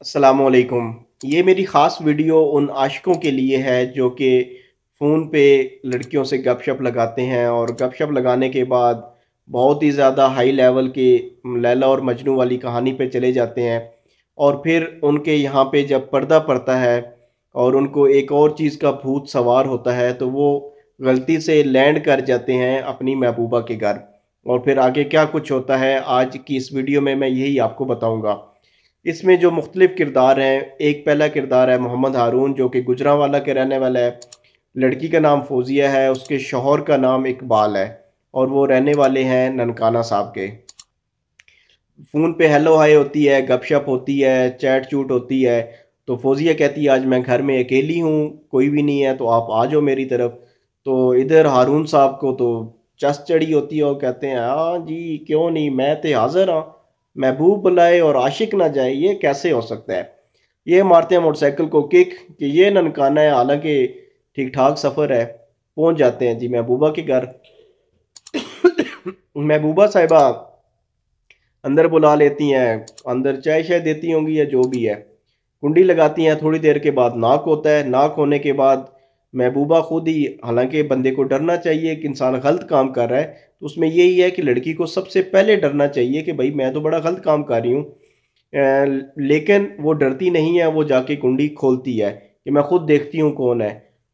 अस्सलामुअलैकुम। ये मेरी ख़ास वीडियो उन आशिकों के लिए है जो कि फ़ोन पे लड़कियों से गपशप लगाते हैं और गपशप लगाने के बाद बहुत ही ज़्यादा हाई लेवल के लैला और मजनू वाली कहानी पे चले जाते हैं और फिर उनके यहाँ पे जब पर्दा पड़ता है और उनको एक और चीज़ का भूत सवार होता है तो वो गलती से लैंड कर जाते हैं अपनी महबूबा के घर। और फिर आगे क्या कुछ होता है आज की इस वीडियो में मैं यही आपको बताऊँगा। इसमें जो मुख्तलिफ किरदार हैं, एक पहला किरदार है मोहम्मद हारून जो कि गुजरांवाला के रहने वाला है। लड़की का नाम फौजिया है, उसके शौहर का नाम इकबाल है और वो रहने वाले हैं ननकाना साहब के। फ़ोन पे हेलो हाय होती है, गपशप होती है, चैट चूट होती है। तो फौजिया कहती है आज मैं घर में अकेली हूँ, कोई भी नहीं है तो आप आ जाओ मेरी तरफ। तो इधर हारून साहब को तो चस चढ़ी होती है और कहते हैं हाँ जी क्यों नहीं, मैं तो हाजिर हाँ। महबूब बुलाए और आशिक ना जाए, ये कैसे हो सकता है। ये मारते हैं मोटरसाइकिल को किक कि ये ननकाना है, हालांकि ठीक ठाक सफ़र है। पहुंच जाते हैं जी महबूबा के घर। महबूबा साहिबा अंदर बुला लेती हैं, अंदर चाय शाय देती होंगी या जो भी है। कुंडी लगाती हैं, थोड़ी देर के बाद नाक होता है। नाक होने के बाद महबूबा खुद ही, हालांकि बंदे को डरना चाहिए कि इंसान गलत काम कर रहा है तो उसमें यही है कि लड़की को सबसे पहले डरना चाहिए कि भाई मैं तो बड़ा गलत काम कर रही हूँ। लेकिन वो डरती नहीं है, वो जाके कुंडी खोलती है कि मैं खुद देखती हूँ कौन है।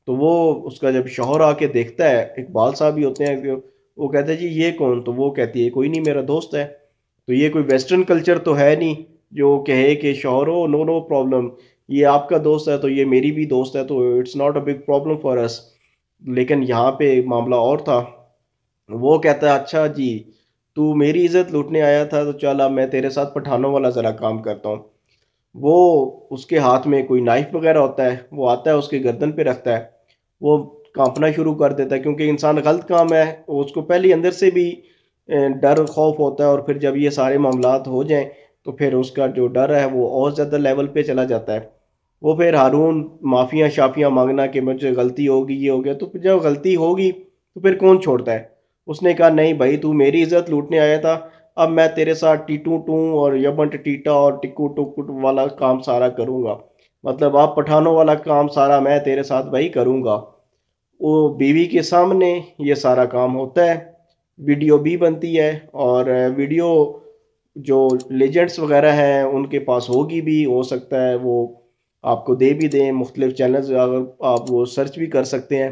तो वो उसका जब शौहर आके देखता है, इकबाल साहब भी होते हैं, कि वो कहते हैं जी ये कौन, तो वो कहती है कोई नहीं मेरा दोस्त है। तो ये कोई वेस्टर्न कल्चर तो है नहीं जो कहे कि शौहर हो नो नो प्रॉब्लम, ये आपका दोस्त है तो ये मेरी भी दोस्त है तो it's not a big problem for us. लेकिन यहाँ पे मामला और था। वो कहता है अच्छा जी तू मेरी इज्जत लूटने आया था तो चल अब मैं तेरे साथ पठानों वाला ज़रा काम करता हूँ। वो उसके हाथ में कोई नाइफ वगैरह होता है, वो आता है उसके गर्दन पे रखता है। वो कांपना शुरू कर देता है क्योंकि इंसान गलत काम है, वो उसको पहले अंदर से भी डर खौफ होता है और फिर जब ये सारे मामलात हो जाएं तो फिर उसका जो डर है वो और ज़्यादा लेवल पे चला जाता है। वो फिर हारून माफ़ियाँ शाफियाँ मांगना कि मुझे गलती होगी ये हो गया, तो फिर जब गलती होगी तो फिर कौन छोड़ता है। उसने कहा नहीं भाई तू मेरी इज्जत लूटने आया था, अब मैं तेरे साथ टीटू टू और यमंट टीटा और टिक्कू टुकुट वाला काम सारा करूँगा। मतलब आप पठानों वाला काम सारा मैं तेरे साथ भाई करूँगा। वो बीवी के सामने ये सारा काम होता है। वीडियो भी बनती है और वीडियो जो लेजेंड्स वगैरह हैं उनके पास होगी भी, हो सकता है वो आपको दे भी दें। मुख्तलिफ चैनल्स अगर आप वो सर्च भी कर सकते हैं।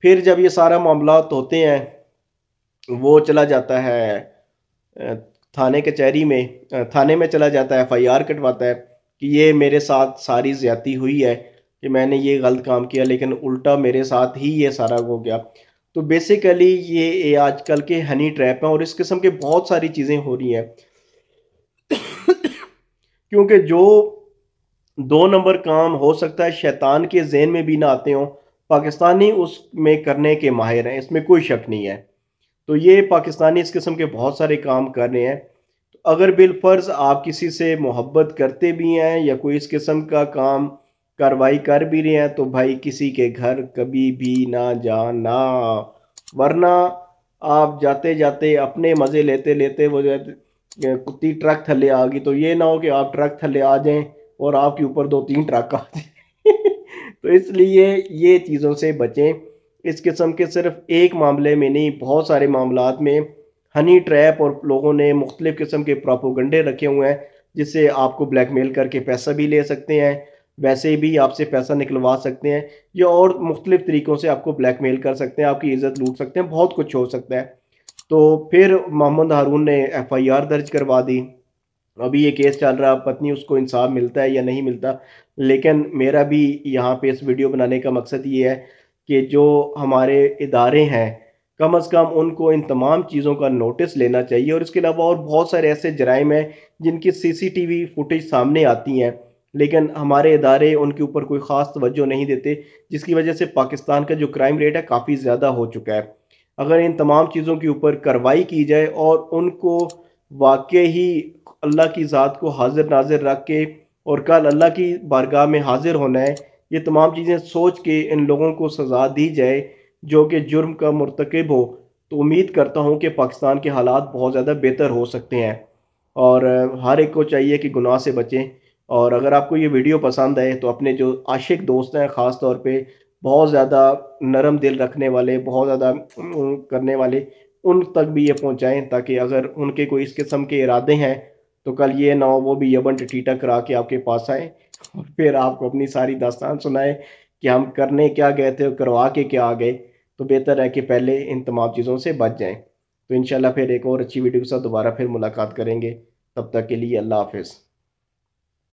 फिर जब ये सारा मामलात होते हैं वो चला जाता है अ, थाने कचहरी में, थाने में चला जाता है, एफआईआर कटवाता है कि ये मेरे साथ सारी ज़्यादती हुई है कि मैंने ये गलत काम किया लेकिन उल्टा मेरे साथ ही ये सारा हो गया। तो बेसिकली ये आजकल के हनी ट्रैप हैं और इस किस्म के बहुत सारी चीज़ें हो रही हैं। क्योंकि जो दो नंबर काम हो सकता है शैतान के ज़हन में भी ना आते हों, पाकिस्तानी उसमें करने के माहिर हैं, इसमें कोई शक नहीं है। तो ये पाकिस्तानी इस किस्म के बहुत सारे काम कर रहे हैं। तो अगर बिलफ़र्ज़ आप किसी से मोहब्बत करते भी हैं या कोई इस किस्म का काम कार्रवाई कर भी रहे हैं तो भाई किसी के घर कभी भी ना जाना, वरना आप जाते जाते अपने मज़े लेते लेते वो जो है कुत्ती ट्रक थल्ले आ गई तो ये ना हो कि आप ट्रक थल्ले आ जाएं और आपके ऊपर दो तीन ट्रक आ जाए। तो इसलिए ये चीज़ों से बचें। इस किस्म के सिर्फ एक मामले में नहीं, बहुत सारे मामलात में हनी ट्रैप और लोगों ने मुख्तलिफ़ किस्म के प्रोपोगंडे रखे हुए हैं जिससे आपको ब्लैकमेल करके पैसा भी ले सकते हैं, वैसे भी आपसे पैसा निकलवा सकते हैं या और मुख्तलिफ़ तरीक़ों से आपको ब्लैकमेल कर सकते हैं, आपकी इज़्ज़त लूट सकते हैं, बहुत कुछ हो सकता है। तो फिर मोहम्मद हारून ने एफआईआर दर्ज करवा दी। अभी ये केस चल रहा, पता नहीं उसको इंसाफ मिलता है या नहीं मिलता। लेकिन मेरा भी यहाँ पे इस वीडियो बनाने का मकसद ये है कि जो हमारे इदारे हैं कम अज़ कम उनको इन तमाम चीज़ों का नोटिस लेना चाहिए। और इसके अलावा और बहुत सारे ऐसे जराइम हैं जिनकी सीसीटीवी फुटेज सामने आती हैं लेकिन हमारे इदारे उनके ऊपर कोई ख़ास तवज्जो नहीं देते, जिसकी वजह से पाकिस्तान का जो क्राइम रेट है काफ़ी ज़्यादा हो चुका है। अगर इन तमाम चीज़ों के ऊपर कार्रवाई की जाए और उनको वाकई ही अल्लाह की ज़ात को हाजिर नाजिर रख के और कल अल्लाह की बारगाह में हाजिर होना है, ये तमाम चीज़ें सोच के इन लोगों को सज़ा दी जाए जो कि जुर्म का मुर्तकिब हो, तो उम्मीद करता हूँ कि पाकिस्तान के हालात बहुत ज़्यादा बेहतर हो सकते हैं। और हर एक को चाहिए कि गुनाह से बचें और अगर आपको ये वीडियो पसंद आए तो अपने जो आशिक दोस्त हैं, ख़ास तौर पे बहुत ज़्यादा नरम दिल रखने वाले, बहुत ज़्यादा करने वाले, उन तक भी ये पहुँचाएँ, ताकि अगर उनके कोई इस किस्म के इरादे हैं तो कल ये ना हो वो भी यबन टटीटा करा के आपके पास आए और फिर आपको अपनी सारी दास्तान सुनाए कि हम करने क्या गए थे और करवा के क्या आ गए। तो बेहतर है कि पहले इन तमाम चीज़ों से बच जाएँ। तो इंशाल्लाह फिर एक और अच्छी वीडियो के साथ दोबारा फिर मुलाकात करेंगे। तब तक के लिए अल्लाह हाफ़िज़।